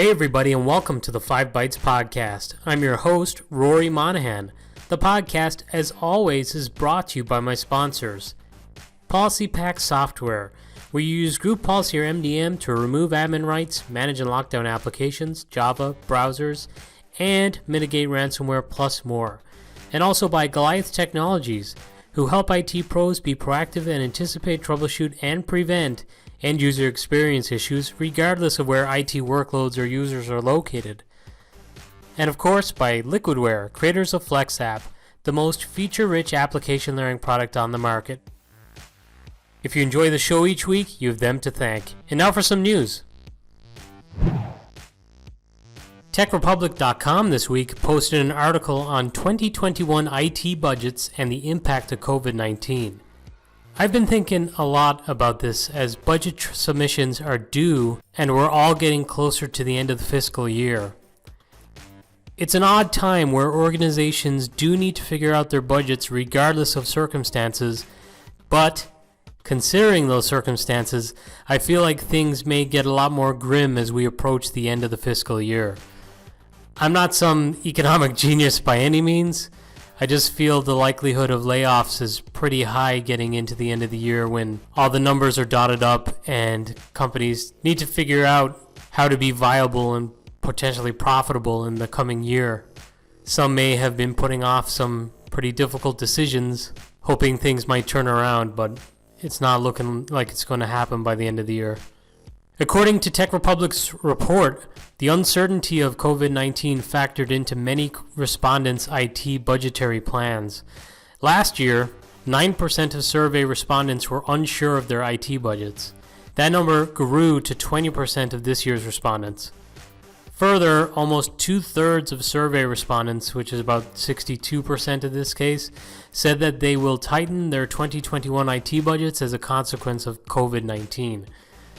Hey everybody, and welcome to the 5 Bytes Podcast. I'm your host, Rory Monahan. The podcast, as always, is brought to you by my sponsors. Policy Pack Software. We use Group Policy or MDM to remove admin rights, manage and lock down applications, Java, browsers, and mitigate ransomware plus more. And also by Goliath Technologies, who help IT pros be proactive and anticipate, troubleshoot, and prevent end-user experience issues regardless of where IT workloads or users are located. And of course by Liquidware, creators of FlexApp, the most feature-rich application learning product on the market. If you enjoy the show each week, you have them to thank. And now for some news. TechRepublic.com this week posted an article on 2021 IT budgets and the impact of COVID-19. I've been thinking a lot about this as budget submissions are due and we're all getting closer to the end of the fiscal year. It's an odd time where organizations do need to figure out their budgets regardless of circumstances, but considering those circumstances, I feel like things may get a lot more grim as we approach the end of the fiscal year. I'm not some economic genius by any means. I just feel the likelihood of layoffs is pretty high getting into the end of the year when all the numbers are dotted up and companies need to figure out how to be viable and potentially profitable in the coming year. Some may have been putting off some pretty difficult decisions, hoping things might turn around, but it's not looking like it's going to happen by the end of the year. According to TechRepublic's report, the uncertainty of COVID-19 factored into many respondents' IT budgetary plans. Last year, 9% of survey respondents were unsure of their IT budgets. That number grew to 20% of this year's respondents. Further, almost 2/3 of survey respondents, which is about 62% in this case, said that they will tighten their 2021 IT budgets as a consequence of COVID-19.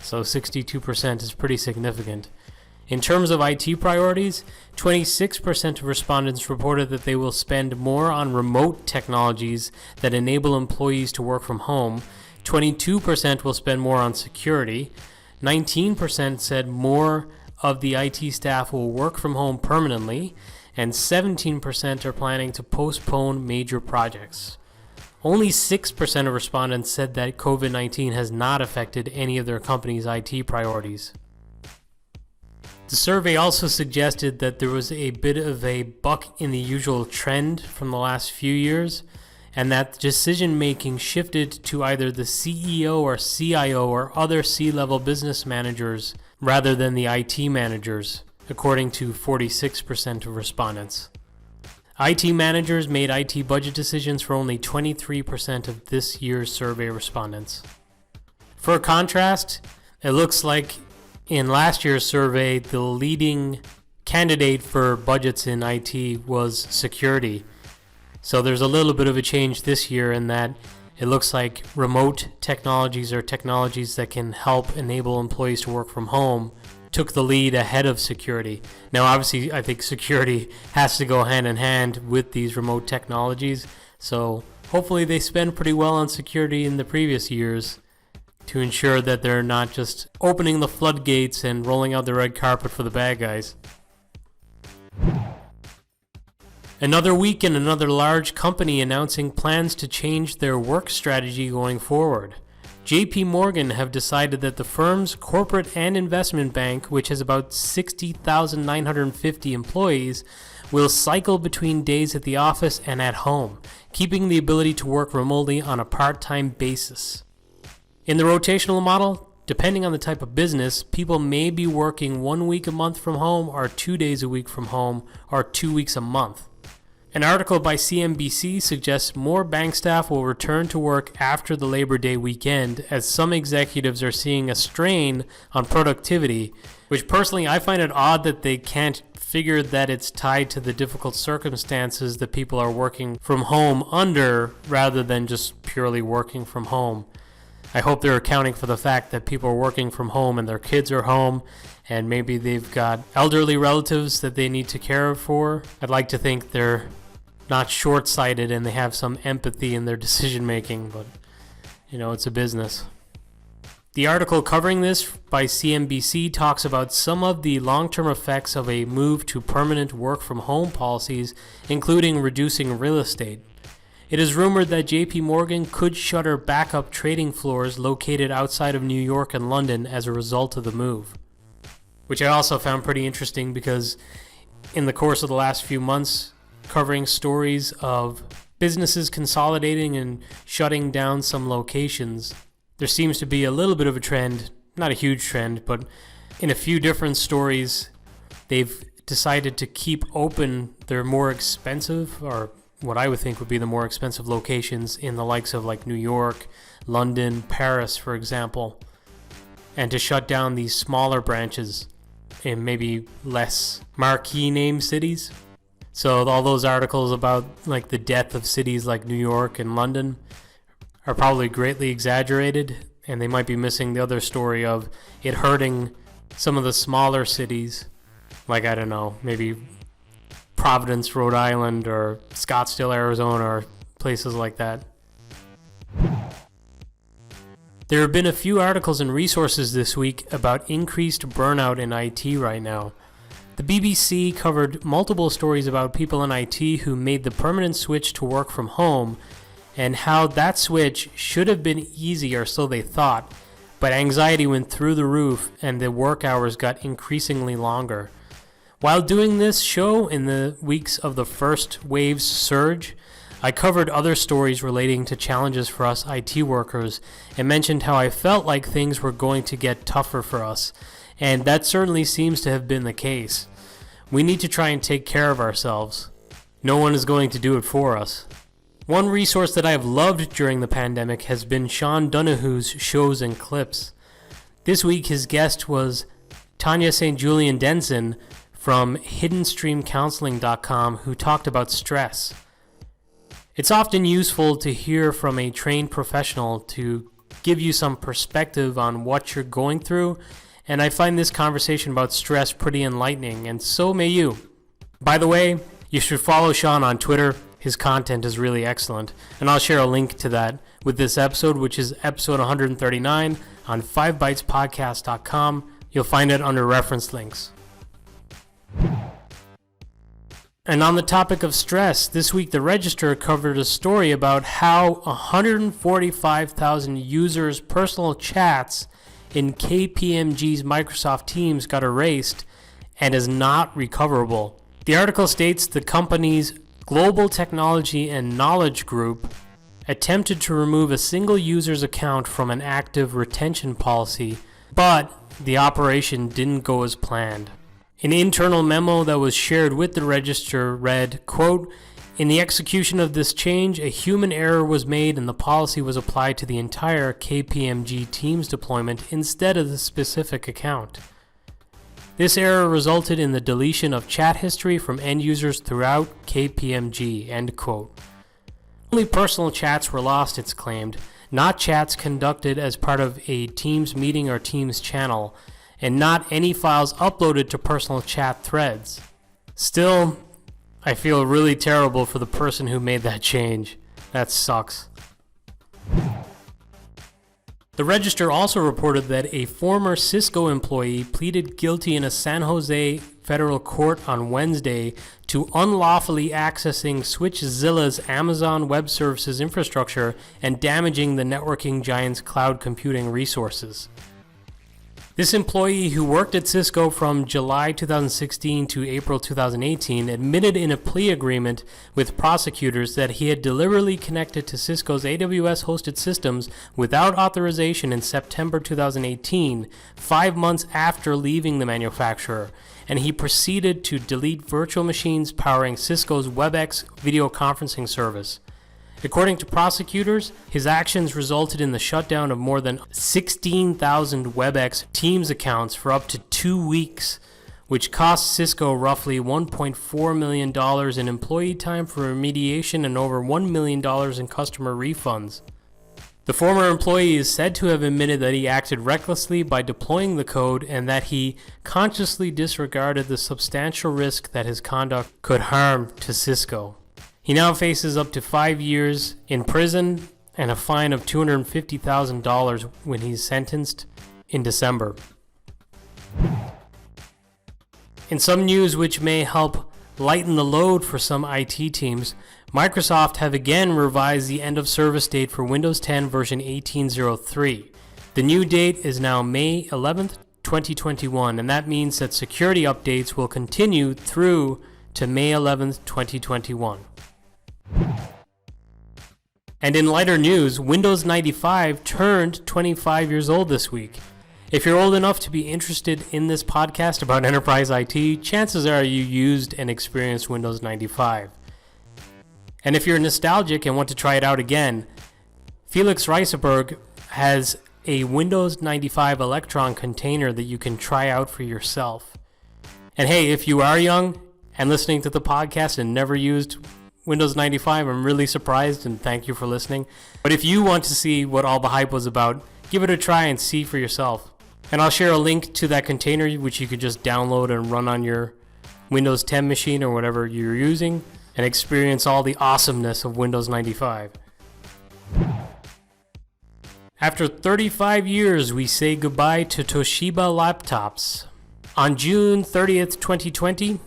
So 62% is pretty significant. In terms of IT priorities, 26% of respondents reported that they will spend more on remote technologies that enable employees to work from home. 22% will spend more on security. 19% said more of the IT staff will work from home permanently, and 17% are planning to postpone major projects. Only 6% of respondents said that COVID-19 has not affected any of their company's IT priorities. The survey also suggested that there was a bit of a buck in the usual trend from the last few years, and that decision-making shifted to either the CEO or CIO or other C-level business managers rather than the IT managers, according to 46% of respondents. IT managers made IT budget decisions for only 23% of this year's survey respondents. For contrast, it looks like in last year's survey, the leading candidate for budgets in IT was security. So there's a little bit of a change this year in that it looks like remote technologies or technologies that can help enable employees to work from home took the lead ahead of security. Now, obviously, I think security has to go hand in hand with these remote technologies. So hopefully they spend pretty well on security in the previous years to ensure that they're not just opening the floodgates and rolling out the red carpet for the bad guys. Another week and another large company announcing plans to change their work strategy going forward. JP Morgan have decided that the firm's corporate and investment bank, which has about 60,950 employees, will cycle between days at the office and at home, keeping the ability to work remotely on a part-time basis. In the rotational model, depending on the type of business, people may be working 1 week a month from home or 2 days a week from home or 2 weeks a month. An article by CNBC suggests more bank staff will return to work after the Labor Day weekend as some executives are seeing a strain on productivity, which personally I find it odd that they can't figure that it's tied to the difficult circumstances that people are working from home under rather than just purely working from home. I hope they're accounting for the fact that people are working from home and their kids are home and maybe they've got elderly relatives that they need to care for. I'd like to think they're not short-sighted and they have some empathy in their decision-making, but, it's a business. The article covering this by CNBC talks about some of the long-term effects of a move to permanent work-from-home policies, including reducing real estate. It is rumored that JP Morgan could shutter backup trading floors located outside of New York and London as a result of the move, which I also found pretty interesting because in the course of the last few months, covering stories of businesses consolidating and shutting down some locations, there seems to be a little bit of a trend, not a huge trend, but in a few different stories, they've decided to keep open their more expensive, or what I would think would be the more expensive locations in the likes of like New York, London, Paris, for example, and to shut down these smaller branches in maybe less marquee name cities. So all those articles about like the death of cities like New York and London are probably greatly exaggerated, and they might be missing the other story of it hurting some of the smaller cities, like, I don't know, maybe Providence, Rhode Island, or Scottsdale, Arizona, or places like that. There have been a few articles and resources this week about increased burnout in IT right now. The BBC covered multiple stories about people in IT who made the permanent switch to work from home, and how that switch should have been easy, or so they thought, but anxiety went through the roof and the work hours got increasingly longer. While doing this show in the weeks of the first wave's surge, I covered other stories relating to challenges for us IT workers and mentioned how I felt like things were going to get tougher for us, and that certainly seems to have been the case. We need to try and take care of ourselves. No one is going to do it for us. One resource that I have loved during the pandemic has been Sean Donahue's shows and clips. This week his guest was Tanya St. Julian Denson from HiddenStreamCounseling.com, who talked about stress. It's often useful to hear from a trained professional to give you some perspective on what you're going through, and I find this conversation about stress pretty enlightening, and so may you. By the way, you should follow Sean on Twitter. His content is really excellent, and I'll share a link to that with this episode, which is episode 139 on 5bytespodcast.com. You'll find it under reference links. And on the topic of stress, this week the Register covered a story about how 145,000 users' personal chats in KPMG's Microsoft Teams got erased and is not recoverable. The article states the company's Global Technology and Knowledge Group attempted to remove a single user's account from an active retention policy, but the operation didn't go as planned. An internal memo that was shared with the Register read, quote, "In the execution of this change, a human error was made and the policy was applied to the entire KPMG Teams deployment instead of the specific account. This error resulted in the deletion of chat history from end users throughout KPMG," end quote. Only personal chats were lost, it's claimed, not chats conducted as part of a Teams meeting or Teams channel, and not any files uploaded to personal chat threads. Still, I feel really terrible for the person who made that change. That sucks. The Register also reported that a former Cisco employee pleaded guilty in a San Jose federal court on Wednesday to unlawfully accessing SwitchZilla's Amazon Web Services infrastructure and damaging the networking giant's cloud computing resources. This employee, who worked at Cisco from July 2016 to April 2018, admitted in a plea agreement with prosecutors that he had deliberately connected to Cisco's AWS-hosted systems without authorization in September 2018, 5 months after leaving the manufacturer, and he proceeded to delete virtual machines powering Cisco's WebEx video conferencing service. According to prosecutors, his actions resulted in the shutdown of more than 16,000 WebEx Teams accounts for up to 2 weeks, which cost Cisco roughly $1.4 million in employee time for remediation and over $1 million in customer refunds. The former employee is said to have admitted that he acted recklessly by deploying the code and that he consciously disregarded the substantial risk that his conduct could harm to Cisco. He now faces up to 5 years in prison and a fine of $250,000 when he's sentenced in December. In some news which may help lighten the load for some IT teams, Microsoft have again revised the end of service date for Windows 10 version 18.03. The new date is now May 11th, 2021, and that means that security updates will continue through to May 11th, 2021. And in lighter news, Windows 95 turned 25 years old this week. If you're old enough to be interested in this podcast about enterprise IT, chances are you used and experienced Windows 95. And if you're nostalgic and want to try it out again, Felix Reiseberg has a Windows 95 Electron container that you can try out for yourself. And hey, if you are young and listening to the podcast and never used Windows 95, I'm really surprised and thank you for listening. But if you want to see what all the hype was about, give it a try and see for yourself. And I'll share a link to that container which you could just download and run on your Windows 10 machine or whatever you're using and experience all the awesomeness of Windows 95. After 35 years, we say goodbye to Toshiba Laptops. On June 30th, 2020,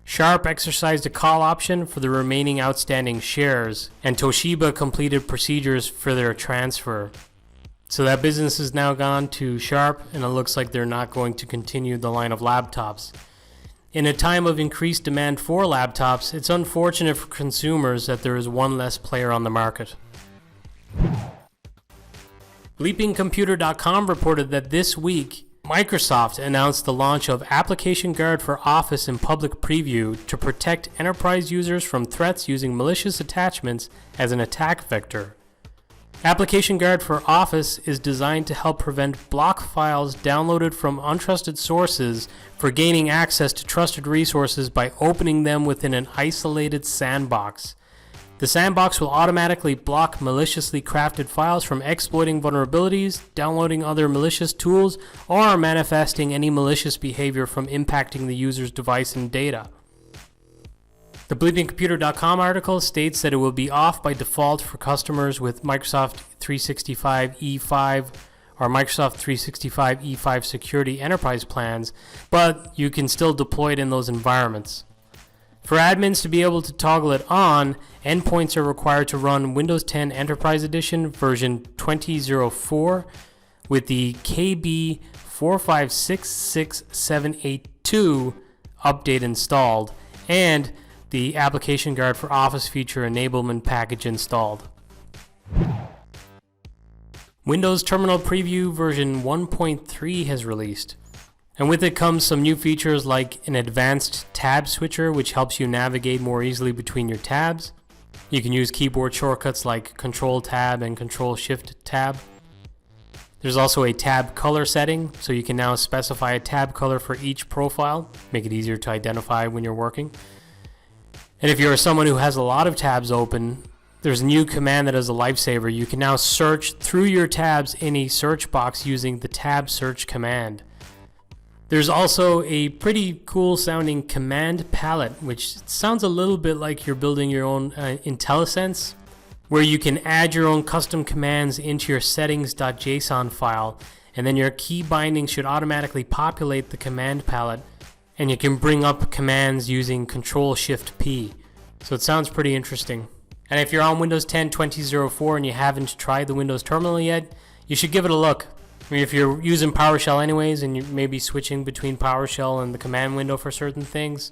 Sharp exercised a call option for the remaining outstanding shares, and Toshiba completed procedures for their transfer. So that business is now gone to Sharp, and it looks like they're not going to continue the line of laptops. In a time of increased demand for laptops, it's unfortunate for consumers that there is one less player on the market. BleepingComputer.com reported that this week, Microsoft announced the launch of Application Guard for Office in public preview to protect enterprise users from threats using malicious attachments as an attack vector. Application Guard for Office is designed to help prevent block files downloaded from untrusted sources for gaining access to trusted resources by opening them within an isolated sandbox. The sandbox will automatically block maliciously crafted files from exploiting vulnerabilities, downloading other malicious tools, or manifesting any malicious behavior from impacting the user's device and data. The BleepingComputer.com article states that it will be off by default for customers with Microsoft 365 E5 or Microsoft 365 E5 Security Enterprise plans, but you can still deploy it in those environments. For admins to be able to toggle it on, endpoints are required to run Windows 10 Enterprise Edition version 20.04 with the KB 4566782 update installed and the Application Guard for Office feature enablement package installed. Windows Terminal Preview version 1.3 has released. And with it comes some new features like an advanced tab switcher, which helps you navigate more easily between your tabs. You can use keyboard shortcuts like Control-Tab and Control-Shift-Tab. There's also a tab color setting, so you can now specify a tab color for each profile, make it easier to identify when you're working. And if you're someone who has a lot of tabs open, there's a new command that is a lifesaver. You can now search through your tabs in a search box using the tab search command. There's also a pretty cool sounding command palette, which sounds a little bit like you're building your own IntelliSense, where you can add your own custom commands into your settings.json file, and then your key binding should automatically populate the command palette, and you can bring up commands using Control-Shift-P. So it sounds pretty interesting. And if you're on Windows 10 20.04 and you haven't tried the Windows Terminal yet, you should give it a look. I mean, if you're using PowerShell anyways and you may be switching between PowerShell and the command window for certain things,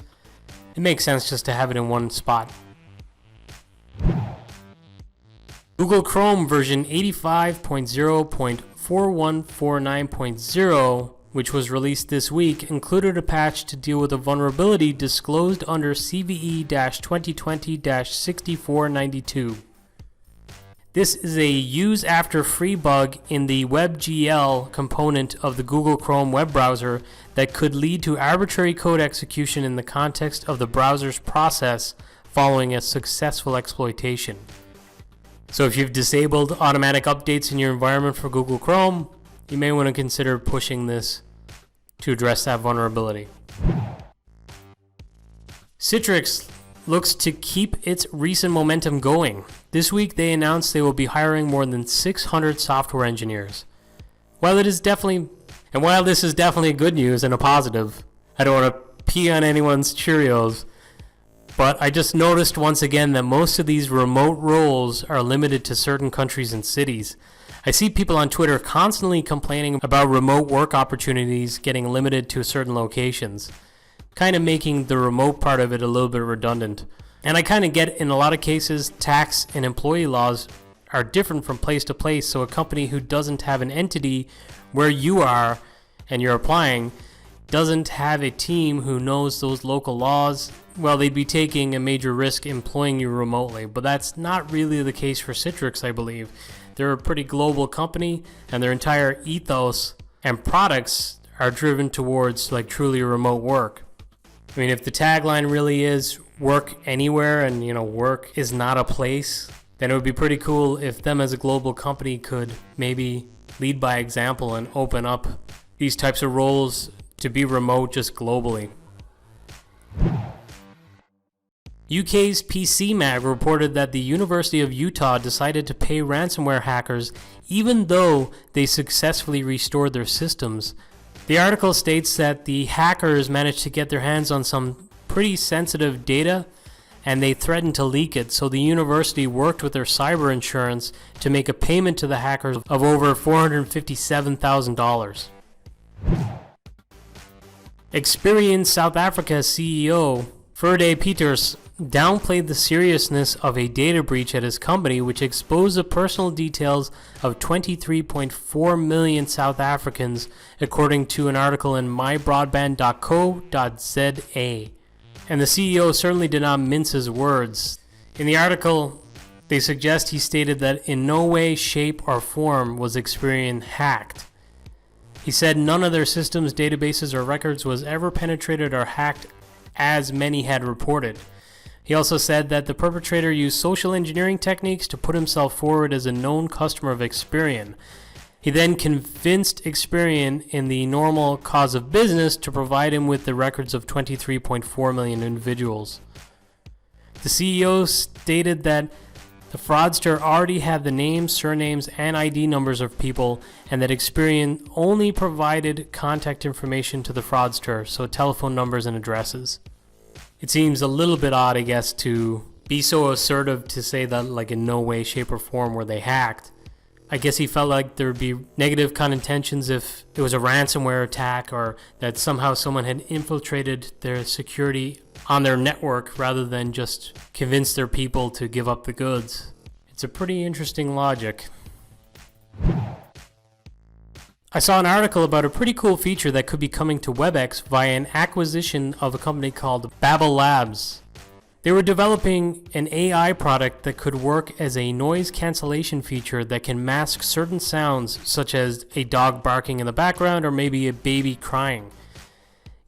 it makes sense just to have it in one spot. Google Chrome version 85.0.4149.0, which was released this week, included a patch to deal with a vulnerability disclosed under CVE-2020-6492. This is a use after free bug in the WebGL component of the Google Chrome web browser that could lead to arbitrary code execution in the context of the browser's process following a successful exploitation. So if you've disabled automatic updates in your environment for Google Chrome, you may want to consider pushing this to address that vulnerability. Citrix looks to keep its recent momentum going. This week, they announced they will be hiring more than 600 software engineers. While this is definitely good news and a positive, I don't want to pee on anyone's Cheerios, but I just noticed once again that most of these remote roles are limited to certain countries and cities. I see people on Twitter constantly complaining about remote work opportunities getting limited to certain locations, kind of making the remote part of it a little bit redundant. And I kind of get, in a lot of cases, tax and employee laws are different from place to place, so a company who doesn't have an entity where you are and you're applying doesn't have a team who knows those local laws, well, they'd be taking a major risk employing you remotely. But that's not really the case for Citrix, I believe. They're a pretty global company, and their entire ethos and products are driven towards like truly remote work. I mean, if the tagline really is work anywhere and, work is not a place, then it would be pretty cool if them as a global company could maybe lead by example and open up these types of roles to be remote just globally. UK's PC Mag reported that the University of Utah decided to pay ransomware hackers even though they successfully restored their systems. The article states that the hackers managed to get their hands on some pretty sensitive data and they threatened to leak it, so the university worked with their cyber insurance to make a payment to the hackers of over $457,000. Experian South Africa CEO Ferde Peters downplayed the seriousness of a data breach at his company, which exposed the personal details of 23.4 million South Africans, according to an article in mybroadband.co.za. And the CEO certainly did not mince his words. In the article, they suggest he stated that in no way, shape, or form was Experian hacked. He said none of their systems, databases, or records was ever penetrated or hacked, as many had reported. He also said that the perpetrator used social engineering techniques to put himself forward as a known customer of Experian. He then convinced Experian in the normal cause of business to provide him with the records of 23.4 million individuals. The CEO stated that the fraudster already had the names, surnames, and ID numbers of people, and that Experian only provided contact information to the fraudster, so telephone numbers and addresses. It seems a little bit odd, I guess, to be so assertive to say that like in no way, shape, or form were they hacked. I guess he felt like there would be negative connotations if it was a ransomware attack or that somehow someone had infiltrated their security on their network rather than just convince their people to give up the goods. It's a pretty interesting logic. I saw an article about a pretty cool feature that could be coming to WebEx via an acquisition of a company called Babel Labs. They were developing an AI product that could work as a noise cancellation feature that can mask certain sounds, such as a dog barking in the background or maybe a baby crying.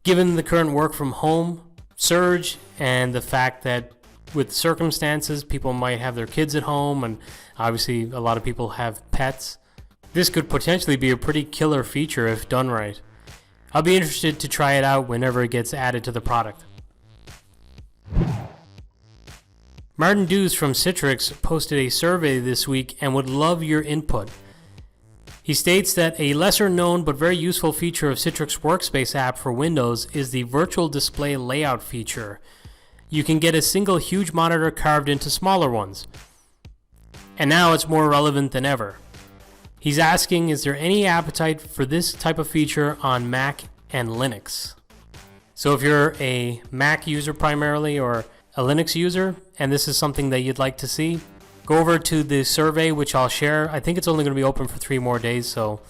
Given the current work from home surge and the fact that with circumstances people might have their kids at home and obviously a lot of people have pets, this could potentially be a pretty killer feature if done right. I'll be interested to try it out whenever it gets added to the product. Martyn from Citrix posted a survey this week and would love your input. He states that a lesser known but very useful feature of Citrix Workspace app for Windows is the virtual display layout feature. You can get a single huge monitor carved into smaller ones. And now it's more relevant than ever. He's asking, is there any appetite for this type of feature on Mac and Linux? So if you're a Mac user primarily or a Linux user, and this is something that you'd like to see, go over to the survey, which I'll share. I think it's only going to be open for 3 more days, so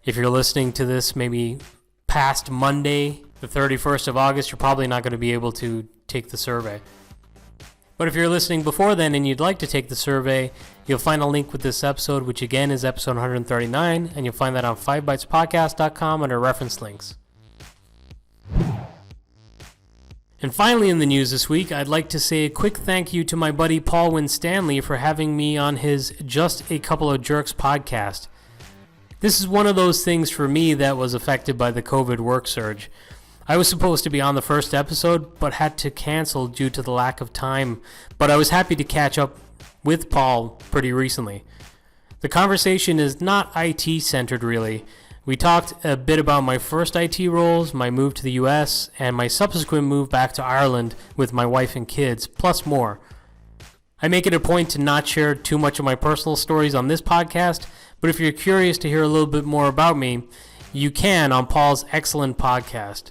if you're listening to this maybe past Monday, the 31st of August, you're probably not going to be able to take the survey. But if you're listening before then and you'd like to take the survey, you'll find a link with this episode, which again is episode 139, and you'll find that on 5bytespodcast.com under reference links. And finally in the news this week, I'd like to say a quick thank you to my buddy Paul Winstanley for having me on his Just a Couple of Jerks podcast. This is one of those things for me that was affected by the COVID work surge. I was supposed to be on the first episode, but had to cancel due to the lack of time, but I was happy to catch up with Paul pretty recently. The conversation is not IT centered really. We talked a bit about my first IT roles, my move to the US, and my subsequent move back to Ireland with my wife and kids, plus more. I make it a point to not share too much of my personal stories on this podcast, but if you're curious to hear a little bit more about me, you can on Paul's excellent podcast.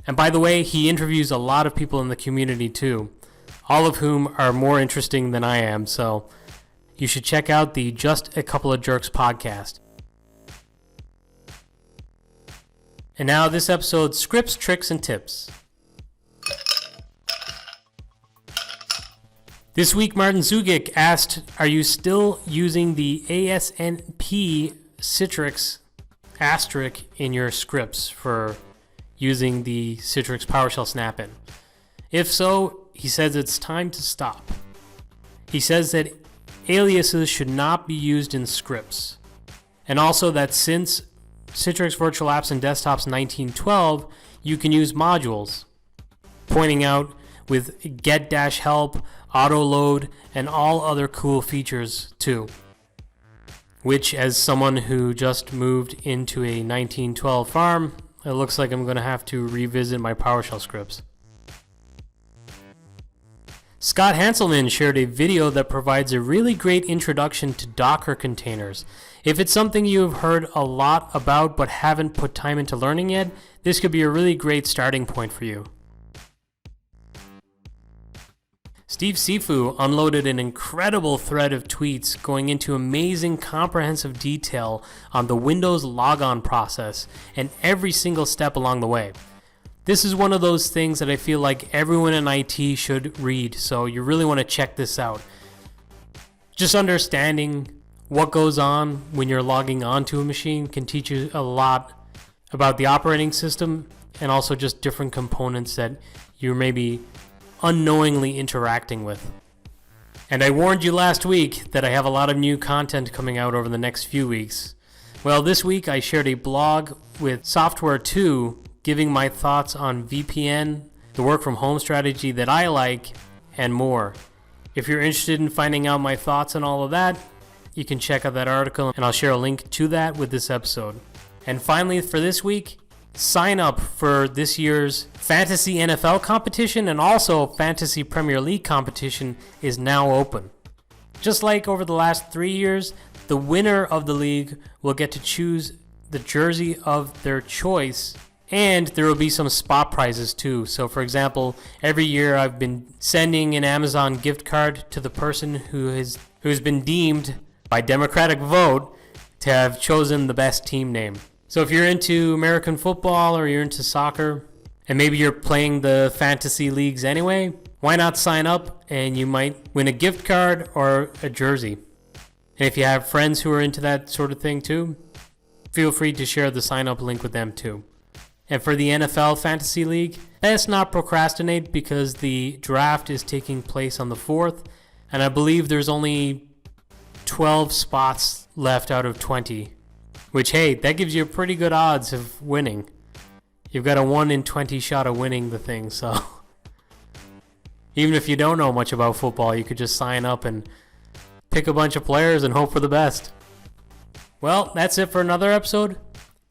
And by the way, he interviews a lot of people in the community too, all of whom are more interesting than I am, so you should check out the Just a Couple of Jerks podcast. And now this episode's scripts, tricks, and tips. This week, Martyn asked, are you still using the ASNP Citrix asterisk in your scripts for using the Citrix PowerShell snap-in? If so, he says it's time to stop. He says that aliases should not be used in scripts. And also that since Citrix Virtual Apps and Desktops 1912, you can use modules, pointing out with get-help, auto-load, and all other cool features too. Which, as someone who just moved into a 1912 farm, it looks like I'm going to have to revisit my PowerShell scripts. Scott Hanselman shared a video that provides a really great introduction to Docker containers. If it's something you have heard a lot about but haven't put time into learning yet, this could be a really great starting point for you. Steve Sifu unloaded an incredible thread of tweets going into amazing comprehensive detail on the Windows logon process and every single step along the way. This is one of those things that I feel like everyone in IT should read, so you really want to check this out. Just understanding what goes on when you're logging onto a machine can teach you a lot about the operating system and also just different components that you're maybe unknowingly interacting with. And I warned you last week that I have a lot of new content coming out over the next few weeks. Well, this week I shared a blog with Software 2 giving my thoughts on VPN, the work from home strategy that I like, and more. If you're interested in finding out my thoughts on all of that, you can check out that article and I'll share a link to that with this episode. And finally for this week, sign up for this year's Fantasy NFL competition and also Fantasy Premier League competition is now open. Just like over the last 3 years, the winner of the league will get to choose the jersey of their choice, and there will be some spot prizes too. So for example, every year I've been sending an Amazon gift card to the person who's been deemed by democratic vote to have chosen the best team name. So if you're into American football or you're into soccer, and maybe you're playing the fantasy leagues anyway, why not sign up and you might win a gift card or a jersey. And if you have friends who are into that sort of thing too, feel free to share the sign up link with them too. And for the NFL Fantasy League, let's not procrastinate because the draft is taking place on the 4th, and I believe there's only 12 spots left out of 20. Which, hey, that gives you pretty good odds of winning. You've got a 1 in 20 shot of winning the thing, so even if you don't know much about football, you could just sign up and pick a bunch of players and hope for the best. Well, that's it for another episode.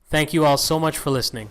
Thank you all so much for listening.